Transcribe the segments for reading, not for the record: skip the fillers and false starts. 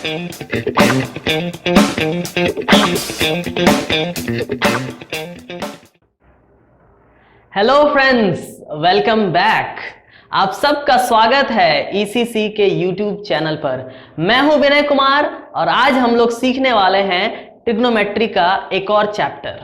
Hello friends, welcome back. आप सबका स्वागत है ईसीसी के यूट्यूब चैनल पर। मैं हूं विनय कुमार और आज हम लोग सीखने वाले हैं ट्रिग्नोमेट्री का एक और चैप्टर।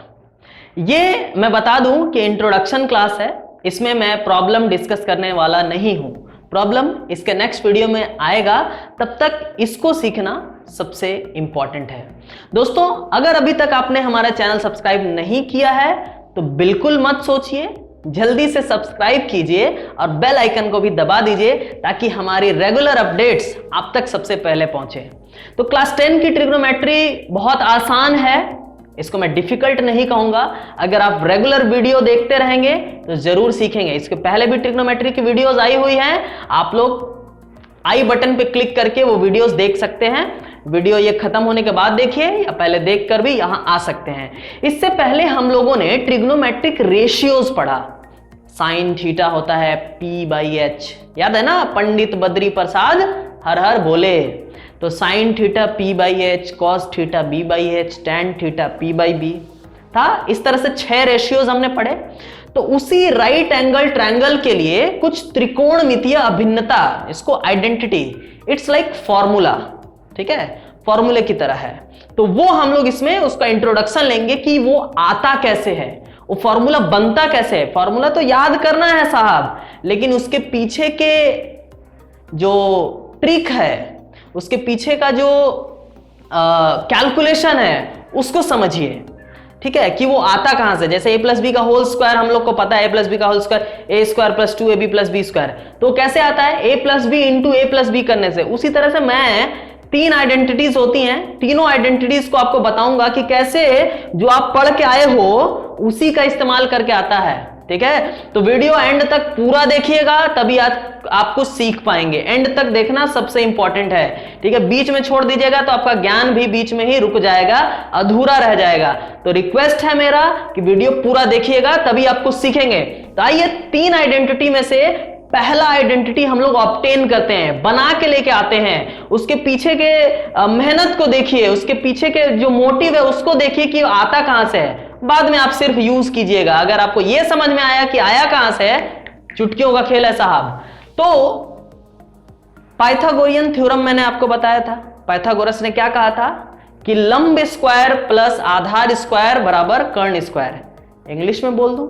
ये मैं बता दूं कि इंट्रोडक्शन क्लास है, इसमें मैं प्रॉब्लम डिस्कस करने वाला नहीं हूं। प्रॉब्लम इसके नेक्स्ट वीडियो में आएगा, तब तक इसको सीखना सबसे इंपॉर्टेंट है। दोस्तों, अगर अभी तक आपने हमारा चैनल सब्सक्राइब नहीं किया है तो बिल्कुल मत सोचिए, जल्दी से सब्सक्राइब कीजिए और बेल आइकन को भी दबा दीजिए ताकि हमारी रेगुलर अपडेट्स आप तक सबसे पहले पहुंचे। तो क्लास 10 की ट्रिग्नोमेट्री बहुत आसान है, इसको मैं डिफिकल्ट नहीं कहूंगा। अगर आप रेगुलर वीडियो देखते रहेंगे तो जरूर सीखेंगे। इसके पहले भी ट्रिग्नोमेट्री की वीडियोस आई हुई हैं, आप लोग आई बटन पे क्लिक करके वो वीडियोस देख सकते हैं। वीडियो ये खत्म होने के बाद देखिए या पहले देखकर भी यहां आ सकते हैं। इससे पहले हम लोगों ने ट्रिग्नोमेट्रिक रेशियोज पढ़ा। साइन थीटा होता है P/H, याद है ना? पंडित बद्री प्रसाद हर हर बोले। तो sine theta P/H, cos theta B/H, tan theta P/B था। इस तरह से 6 रेशियोज हमने पढ़े। तो उसी राइट एंगल ट्रायंगल के लिए कुछ त्रिकोणमितीय अभिन्नता, इसको आइडेंटिटी, इट्स लाइक फॉर्मूला, ठीक है, फॉर्मूले की तरह है। तो वो हम लोग इसमें उसका इंट्रोडक्शन लेंगे कि वो आता कैसे है, वो फॉर्मूला बनता कैसे है। फॉर्मूला तो याद करना है साहब, लेकिन उसके पीछे के जो ट्रिक है, उसके पीछे का जो कैलकुलेशन है उसको समझिए, ठीक है, कि वो आता कहां से। जैसे a+b का होल स्क्वायर हम लोग को पता है, a+b का whole square a² + 2ab + b², तो कैसे आता है? a+b इंटू a+b करने से। उसी तरह से मैं 3 आइडेंटिटीज होती हैं, तीनों आइडेंटिटीज को आपको बताऊंगा कि कैसे जो आप पढ़ के आए हो उसी का इस्तेमाल करके आता है, ठीक है। तो वीडियो एंड तक पूरा देखिएगा, तभी आपको सीख पाएंगे। एंड तक देखना सबसे इंपॉर्टेंट है, ठीक है। बीच में छोड़ दीजिएगा तो आपका ज्ञान भी बीच में ही रुक जाएगा, अधूरा रह जाएगा। तो रिक्वेस्ट है मेरा कि वीडियो पूरा देखिएगा, तभी आपको सीखेंगे। तो आइए 3 आइडेंटिटी में से पहला आइडेंटिटी हम लोग ऑब्टेन करते हैं, बना के लेके आते हैं। उसके पीछे के मेहनत को देखिए, उसके पीछे के जो मोटिव है उसको देखिए कि आता कहां से है। बाद में आप सिर्फ यूज कीजिएगा। अगर आपको यह समझ में आया कि आया कहां से है, चुटकियों का खेल है साहब। तो पाइथागोरियन थ्योरम मैंने आपको बताया था। पाइथागोरस ने क्या कहा था कि लंब स्क्वायर प्लस आधार स्क्वायर बराबर कर्ण स्क्वायर। इंग्लिश में बोल दूं,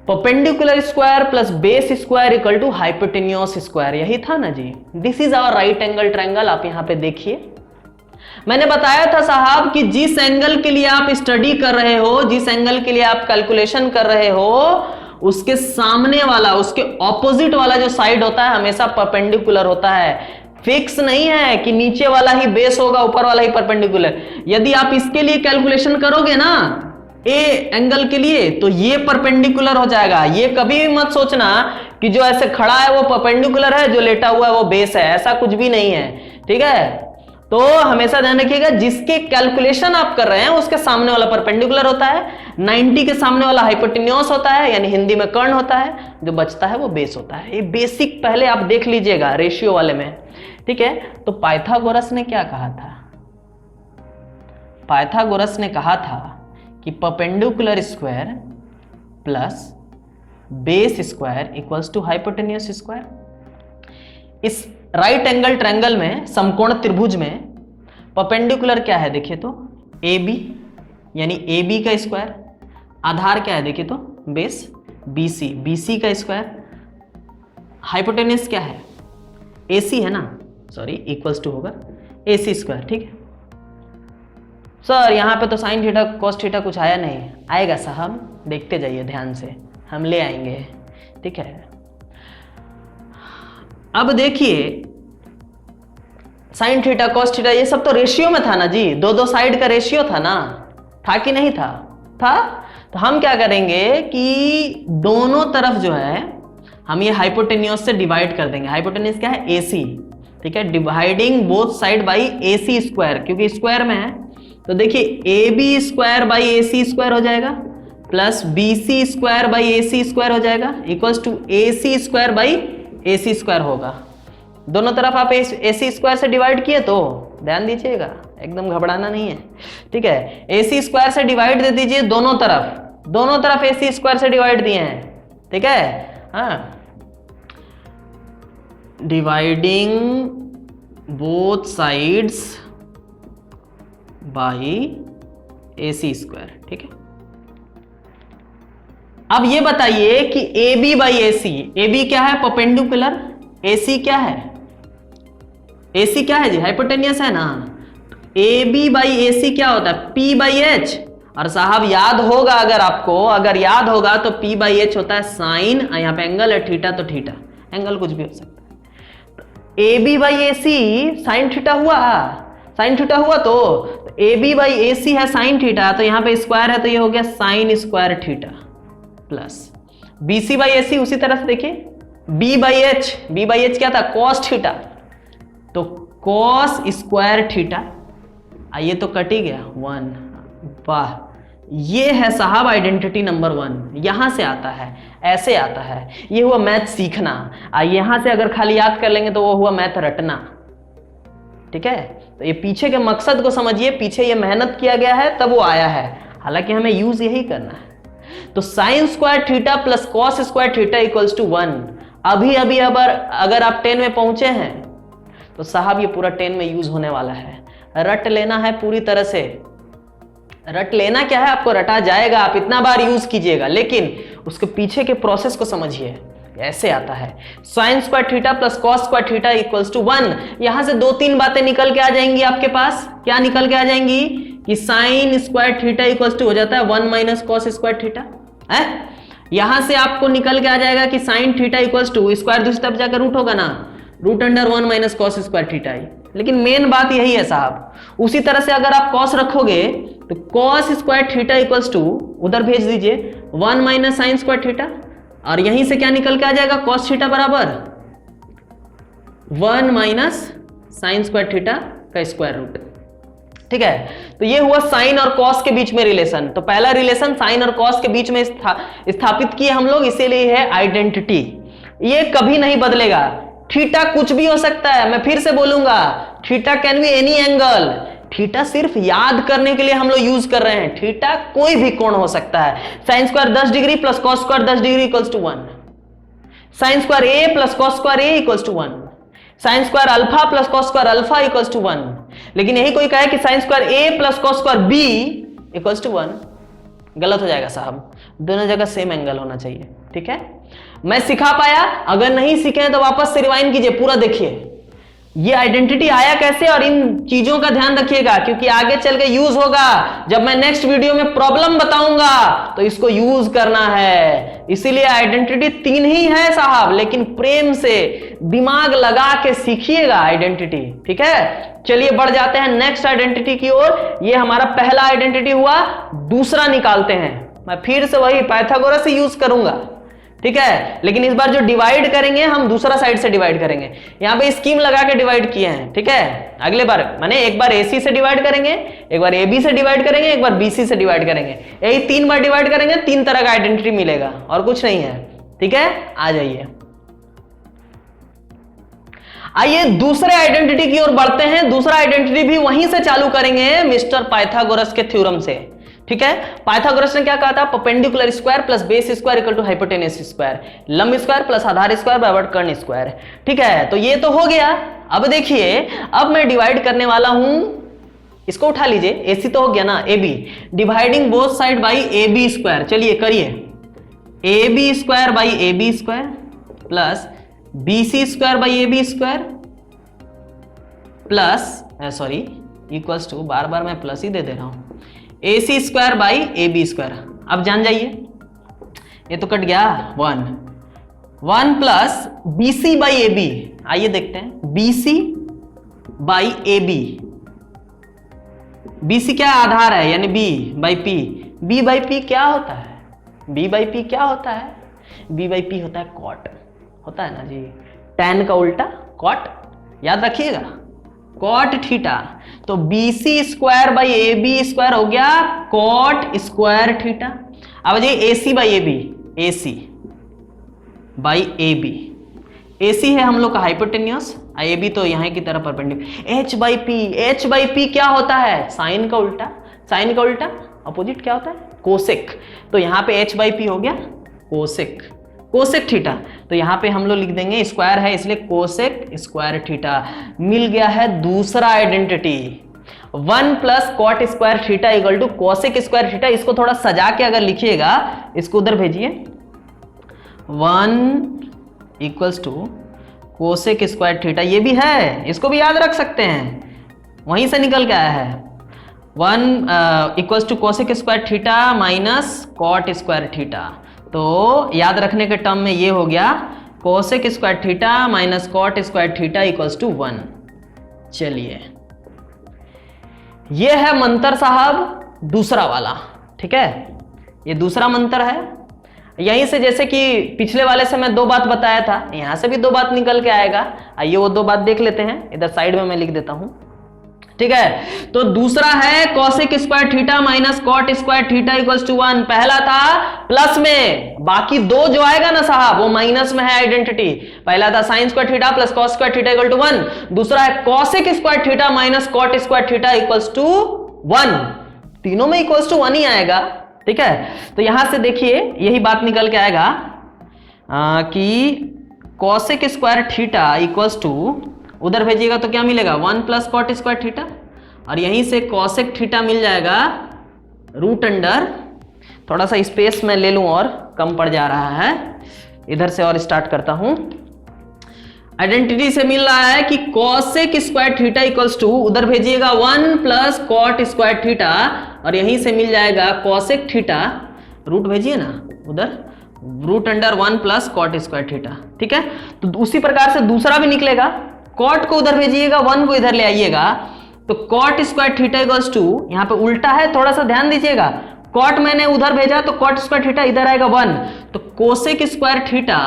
perpendicular square plus base square equal to hypotenuse square. यही था ना जी। This is our right angle triangle. आप यहां पे देखिए, मैंने बताया था साहब कि जिस एंगल के लिए आप स्टडी कर रहे हो, जिस एंगल के लिए आप कैलकुलेशन कर रहे हो, उसके सामने वाला, उसके ऑपोजिट वाला जो साइड होता है हमेशा परपेंडिकुलर होता है। फिक्स नहीं है कि नीचे वाला ही बेस होगा, ऊपर वाला ही परपेंडिकुलर। यदि आप इसके लिए कैलकुलेशन करोगे ना ए एंगल के लिए, तो ये परपेंडिकुलर हो जाएगा। ये कभी भी मत सोचना कि जो ऐसे खड़ा है वो परपेंडिकुलर है, जो लेटा हुआ है वो बेस है, ऐसा कुछ भी नहीं है, ठीक है। तो हमेशा ध्यान रखिएगा, जिसके कैलकुलेशन आप कर रहे हैं उसके सामने वाला परपेंडिकुलर होता है, 90 के सामने वाला हाइपोटेन्यूज होता है, यानी हिंदी में कर्ण होता है, जो बचता है वो बेस होता है। ये बेसिक पहले आप देख लीजिएगा रेशियो वाले में, ठीक है। तो पाइथागोरस ने क्या कहा था? पाइथागोरस ने कहा था कि perpendicular square plus base square equals to hypotenuse square. इस राइट एंगल ट्रायंगल में, समकोण त्रिभुज में, परपेंडिकुलर क्या है देखिए तो AB, यानी AB का स्क्वायर। आधार क्या है देखिए तो बेस BC का स्क्वायर। हाइपोटेन्यूज क्या है? AC है ना, सॉरी, इक्वल्स टू होगा AC स्क्वायर, ठीक है। सर यहाँ पे तो साइन थीटा कॉस थीटा कुछ आया नहीं। आएगा साहब, देखते जाइए ध्यान से, हम ले आएंगे, ठीक है। अब देखिए, साइन थीटा कॉस थीटा ये सब तो रेशियो में था ना जी, 2 साइड का रेशियो था ना, था कि नहीं था? था। तो हम क्या करेंगे कि दोनों तरफ जो है हम ये हाइपोटेन्यूज से डिवाइड कर देंगे। हाइपोटेन्यूज क्या है? AC, ठीक है। Dividing both side by AC square, क्योंकि स्क्वायर में है। तो देखिए AB square by AC square हो जाएगा, plus BC square by AC square हो जाएगा, equals to AC square by AC square होगा। दोनों तरफ आप AC स्क्वायर से डिवाइड किए तो ध्यान दीजिएगा, एकदम घबराना नहीं है, ठीक है। AC स्क्वायर से डिवाइड दे दीजिए दोनों तरफ AC स्क्वायर से डिवाइड दिए हैं, ठीक है। हाँ, dividing both sides by AC square, ठीक है। अब ये बताइए कि AB बाई AC, AB क्या है? परपेंडिकुलर। AC क्या है? AC क्या है जी? हाइपोटेनियस है ना। AB बाई AC क्या होता है? P by H। और साहब याद होगा, अगर याद होगा तो P बाई H होता है साइन, यहाँ पे एंगल है थीटा, तो थीटा एंगल कुछ भी हो सकता है। AB by AC sine theta हुआ, तो AB बाई AC है साइन थीटा, तो यहाँ पे स्क्वायर है तो ये हो गया sign square theta, plus BC by AC उसी तरह से देखिए, B बाई H क्या था? कॉस थीटा, तो कॉस स्क्वायर थीटा, ये तो कट ही गया 1। वाह, ये है साहब आइडेंटिटी नंबर 1। यहां से आता है, ऐसे आता है, ये हुआ मैथ सीखना। यहां से अगर खाली याद कर लेंगे तो वो हुआ मैथ रटना, ठीक है। तो ये पीछे के मकसद को समझिए, पीछे ये मेहनत किया गया है तब वो आया है, हालांकि हमें यूज यही करना है। तो sine square theta plus cos square theta equals to 1। अभी अगर आप 10 में पहुंचे हैं तो साहब ये पूरा 10 में यूज होने वाला है। रट लेना है पूरी तरह से। रट लेना क्या है, आपको रटा जाएगा, आप इतना बार यूज कीजिएगा, लेकिन उसके पीछे के प्रोसेस को समझिए। ऐसे आता है sine square theta plus cos square theta equals to 1। यहां से 2-3 बातें निकल के आ जाएंगी आपके पास। क्या निकल के आ जाएंगी? कि sine square theta equals to हो जाता है 1 माइनस कॉस स्क्वायर थीटा है। यहां से आपको निकल के आ जाएगा कि sine theta equals to square दूसरी तरफ जाकर रूट होगा ना, root under 1 minus cos square theta. लेकिन मेन बात यही है साहब। उसी तरह से अगर आप कॉस रखोगे तो cos square theta equals to उधर भेज दीजिए 1 माइनस साइन स्क्वायर थीटा, और यहीं से क्या निकल के आ जाएगा? कॉस थीटा बराबर 1 माइनस साइन स्क्वायर थीटा का स्क्वायर रूट, ठीक है। तो ये हुआ साइन और कॉस के बीच में रिलेशन। तो पहला रिलेशन साइन और कॉस के बीच में स्थापित किए हम लोग, इसीलिए है आइडेंटिटी। ये कभी नहीं बदलेगा। थीटा कुछ भी हो सकता है, मैं फिर से बोलूंगा, theta can be any angle. Theta सिर्फ याद करने के लिए हम लोग यूज कर रहे हैं। थीटा कोई भी कोण हो सकता है। Sine square 10 degree plus cos square 10 degree equals to 1। Sine square A plus cos square A equals to 1। Sine square alpha plus cos square alpha equals to 1। लेकिन यही कोई कहे कि sine square A plus cos square B equals to 1, गलत हो जाएगा साहब। दोनों जगह सेम एंगल होना चाहिए, ठीक है। मैं सिखा पाया? अगर नहीं सीखे तो वापस से रिवाइंड कीजिए, पूरा देखिए ये आइडेंटिटी आया कैसे, और इन चीजों का ध्यान रखिएगा क्योंकि आगे चल के यूज होगा। जब मैं नेक्स्ट वीडियो में प्रॉब्लम बताऊंगा तो इसको यूज करना है। इसीलिए आइडेंटिटी 3 ही है साहब, लेकिन प्रेम से दिमाग लगा के सीखिएगा आइडेंटिटी, ठीक है। चलिए बढ़ जाते हैं नेक्स्ट आइडेंटिटी की ओर। ये हमारा पहला आइडेंटिटी हुआ, दूसरा निकालते हैं। मैं फिर से वही पाइथागोरस से यूज करूंगा, ठीक है। लेकिन इस बार जो डिवाइड करेंगे हम दूसरा साइड से डिवाइड करेंगे। यहां पे स्कीम लगा के डिवाइड किए हैं, ठीक है। अगले बार माने एक बार AC से डिवाइड करेंगे, एक बार AB से डिवाइड करेंगे, एक बार BC से डिवाइड करेंगे। यही 3 बार डिवाइड करेंगे, 3 तरह का आइडेंटिटी मिलेगा और कुछ नहीं है, ठीक है। आ जाइए, आइए दूसरे आइडेंटिटी की ओर बढ़ते हैं। दूसरा आइडेंटिटी भी वहीं से चालू करेंगे मिस्टर पाइथागोरस के थ्योरम से, ठीक है। पाइथागोरस ने क्या कहा था? Perpendicular square plus base square equal to hypotenuse square, लंब स्क्वायर प्लस आधार स्क्वायर बराबर कर्ण स्क्वायर, ठीक है। तो ये तो हो गया। अब देखिए, अब मैं डिवाइड करने वाला हूं, इसको उठा लीजिए, AC तो हो गया ना, AB dividing both side by AB square. चलिए करिए, AB square by AB square plus BC square by AB square plus sorry equals to, बार बार मैं प्लस ही दे रहा हूं, AC square by AB square. अब जान जाइए, ये तो कट गया 1 प्लस BC बाई AB। आइए देखते हैं, BC बाई AB। BC क्या आधार है, यानी B by P। B by P क्या होता है? B बाई P क्या होता है? B बाई P होता है कॉट, होता है ना जी, tan का उल्टा कॉट, याद रखिएगा, कॉट थीटा। तो BC square by AB square हो गया कॉट स्क्वायर थीटा। अब जाइए AC by AB, AC by AB, AC है हम लोग का हाइपोटेन्यूस, AB तो यहाँ की तरफ परपेंडिकुलर। H बाई पी क्या होता है? साइन का उल्टा। साइन का उल्टा अपोजिट क्या होता है? कोसेक। तो यहाँ पे H बाई पी हो गया कोसेक, कोसेक थीटा। तो यहाँ पे हम लोग लिख देंगे, स्क्वायर है इसलिए कोसेक स्क्वायर थीटा। मिल गया है दूसरा identity, 1 plus cot square theta equal to cosec square theta. इसको थोड़ा सजा के अगर लिखिएगा, इसको उधर भेजिए, 1 equals to cosec square theta, ये भी है, इसको भी याद रख सकते हैं, वहीं से निकल के आया है। 1 equals to cosec square theta minus cot square theta. तो याद रखने के टर्म में ये हो गया cosec square theta minus cot square theta equals to 1। चलिए, ये है मंत्र साहब दूसरा वाला, ठीक है, ये दूसरा मंत्र है। यहीं से जैसे कि पिछले वाले से मैं 2 बात बताया था, यहां से भी 2 बात निकल के आएगा। आइए वो 2 बात देख लेते हैं, इधर साइड में मैं लिख देता हूं, ठीक है। तो दूसरा है cosec square theta minus cot square theta equals to 1। पहला था प्लस में, बाकी 2 जो आएगा ना साहब वो माइनस में है आइडेंटिटी। पहला था sine square theta plus cos square theta equal to 1, दूसरा है cosec square theta minus cot square theta equals to 1। तीनों में इक्वल्स टू 1 ही आएगा, ठीक है। तो यहां से देखिए यही बात निकल के आएगा कि cosec square theta equals to, उधर भेजिएगा तो क्या मिलेगा, 1 प्लस कॉट स्क्वायर थीटा, और यहीं से कोसेक थीटा मिल जाएगा रूट अंडर, थोड़ा सा स्पेस में ले लूं और कम पड़ जा रहा है, इधर से और स्टार्ट करता हूं। आइडेंटिटी से मिल रहा है कि cosec square theta equals to, उधर भेजिएगा 1 प्लस कॉट स्क्वायर थीटा, और यहीं से मिल जाएगा कोसेक थीटा, रूट भेजिए ना उधर, root under 1 plus cot square theta, ठीक है। तो उसी प्रकार से दूसरा भी निकलेगा, कॉट को उधर भेजिएगा, 1 को इधर ले आइएगा, तो cot square theta equals to, यहाँ पे उल्टा है, थोड़ा सा ध्यान दीजिएगा, कॉट मैंने उधर भेजा तो कॉट स्क्वायर थीटा इधर आएगा 1, तो कोसेक स्क्वायर थीटा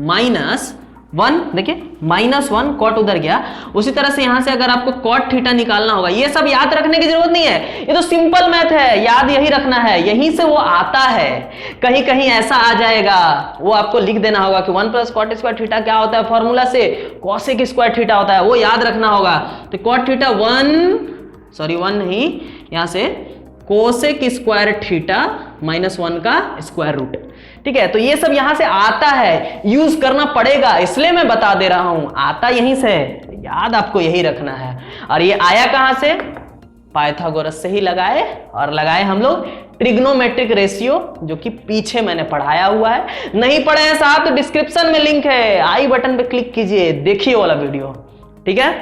माइनस 1, देखिए -1 कॉट उधर गया। उसी तरह से यहां से अगर आपको कॉट थीटा निकालना होगा, ये सब याद रखने की जरूरत नहीं है, ये तो सिंपल मैथ है, याद यही रखना है, यहीं से वो आता है। कहीं कहीं ऐसा आ जाएगा, वो आपको लिख देना होगा कि 1 प्लस कॉट स्क्वायर थीटा क्या होता है, फॉर्मूला से कोसेक स्क्वायर थीटा होता है, वो याद रखना होगा। तो कॉट थीटा 1 नहीं, यहां से कोसेक स्क्वायर थीटा -1 का स्क्वायर रूट, ठीक है। तो ये सब यहां से आता है, यूज करना पड़ेगा, इसलिए मैं बता दे रहा हूं, आता यहीं से, याद आपको यही रखना है। और ये आया कहां से, पाइथागोरस से ही लगाए, और लगाए हम लोग ट्रिग्नोमेट्रिक रेशियो, जो कि पीछे मैंने पढ़ाया हुआ है। नहीं पढ़े हैं साहब तो डिस्क्रिप्शन में लिंक है, आई बटन पे क्लिक कीजिए, देखिए वाला वीडियो, ठीक है।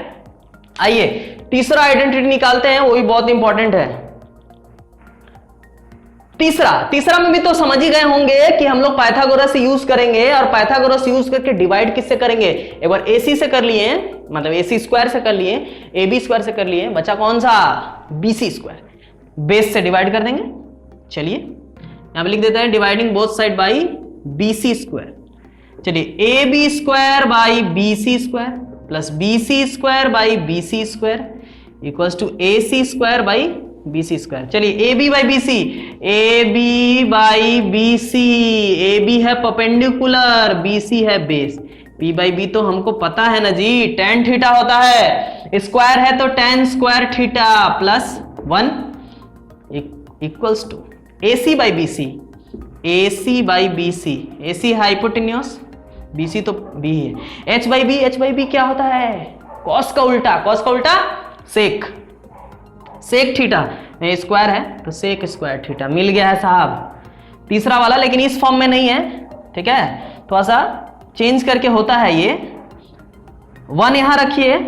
आइए तीसरा आइडेंटिटी निकालते हैं, वो भी बहुत इंपॉर्टेंट है। तीसरा में भी तो समझ ही गए होंगे कि हम लोग पाइथागोरस यूज करेंगे, और पाइथागोरस यूज करके डिवाइड किससे करेंगे, एक बार AC से कर लिए, मतलब AC स्क्वायर से कर लिए, AB स्क्वायर से कर लिए, बचा कौन सा, BC स्क्वायर, बेस से डिवाइड कर देंगे। चलिए यहां पे लिख देते हैं dividing both side by BC square. चलिए AB square by BC square plus BC square by BC square equals to AC square by BC square. चलिए AB by BC, AB by BC, AB है perpendicular, BC है base, P by B तो हमको पता है ना जी, tan theta होता है, स्क्वायर है तो tan square theta plus 1 equals to AC by BC, AC by BC, AC hypotenuse, BC तो B है, H बाई B क्या होता है, कॉस का उल्टा सेक, सेक थीटा, स्क्वायर है तो सेक स्क्वायर थीटा, मिल गया है साहब तीसरा वाला, लेकिन इस फॉर्म में नहीं है, ठीक है, थोड़ा सा चेंज करके होता है ये। 1 यहां रखिए,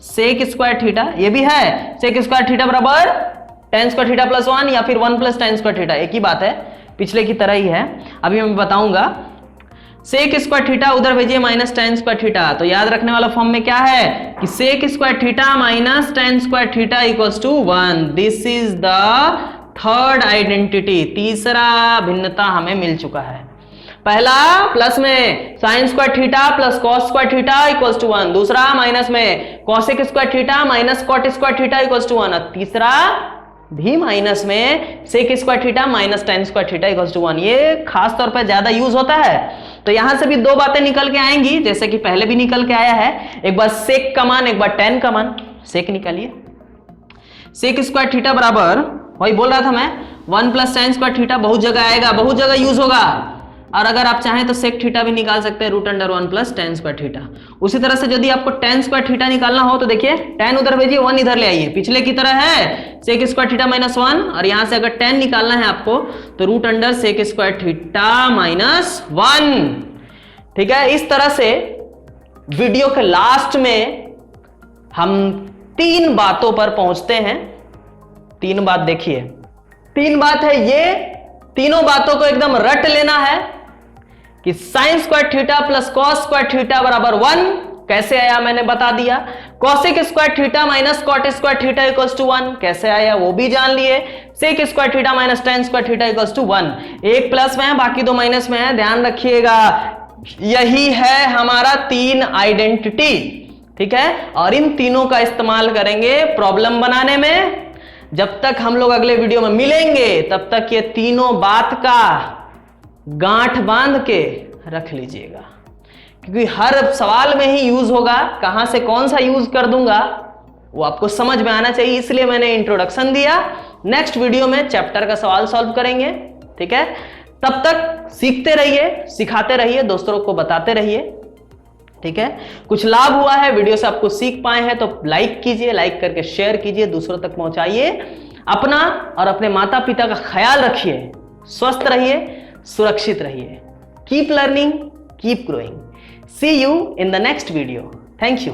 सेक स्क्वायर थीटा, ये भी है, सेक स्क्वायर थीटा बराबर tan स्क्वायर थीटा प्लस 1, या फिर 1 प्लस tan स्क्वायर थीटा, एक ही बात है, पिछले की तरह ही है। अभी मैं बताऊंगा, सेक स्क्वायर थीटा उधर भेजिए माइनस tan स्क्वायर थीटा, तो याद रखने वाला फॉर्म में क्या है कि sec square theta minus tan square theta equals to 1। This is the third identity, तीसरा भिन्नता हमें मिल चुका है। पहला प्लस में sine square theta plus cos square theta equals to 1, दूसरा माइनस में cosec square theta minus cot square theta equals to 1, और तीसरा भी माइनस में sec square theta minus tan square theta equals to 1। ये खास तौर पर ज्यादा यूज होता है तो यहां से भी दो बातें निकल के आएंगी, जैसे कि पहले भी निकल के आया है। एक बार सेक का मान, एक बार tan का मान। सेक निकालिए, सेक स्क्वायर थीटा बराबर, वही बोल रहा था मैं, 1 प्लस tan स्क्वायर थीटा। बहुत जगह आएगा, बहुत जगह यूज होगा। और अगर आप चाहें तो सेक थीटा भी निकाल सकते हैं, √1 प्लस tan स्क्वायर थीटा। उसी तरह से यदि आपको tan स्क्वायर थीटा निकालना हो तो देखिए, tan उधर भेजिए, 1 इधर ले आइए। पिछले की तरह है सेक स्क्वायर थीटा -1, और यहां से अगर tan निकालना है आपको तो √सेक स्क्वायर थीटा -1। ठीक है, इस तरह से वीडियो के लास्ट में हम 3 बातों पर पहुंचते हैं। 3 बात देखिए, 3 बात है ये, तीनों बातों को एकदम रट लेना है कि sine square theta plus cos square theta बराबर 1 कैसे आया, मैंने बता दिया। Cosec square theta minus cot square theta equals to 1 कैसे आया, वो भी जान लिए। Sec square theta minus tan square theta equals to 1, एक प्लस में है बाकी 2 माइनस में है, ध्यान रखिएगा। यही है हमारा 3 आइडेंटिटी। ठीक है, और इन तीनों का इस्तेमाल करेंगे प्रॉब्लम बनाने में। जब तक हम लोग अगले वीडियो में मिलेंगे तब तक ये तीनों बात का गांठ बांध के रख लीजिएगा, क्योंकि हर सवाल में ही यूज होगा। कहां से कौन सा यूज कर दूंगा वो आपको समझ में आना चाहिए, इसलिए मैंने इंट्रोडक्शन दिया। नेक्स्ट वीडियो में चैप्टर का सवाल सॉल्व करेंगे। ठीक है, तब तक सीखते रहिए, सिखाते रहिए, दोस्तों को बताते रहिए। ठीक है, कुछ लाभ हुआ है वीडियो से, आपको सीख पाए हैं तो लाइक कीजिए, लाइक करके शेयर कीजिए, दूसरों तक पहुंचाइए। अपना और अपने माता पिता का ख्याल रखिए, स्वस्थ रहिए, सुरक्षित रहिए। Keep learning, keep growing. See you in the next video. Thank you.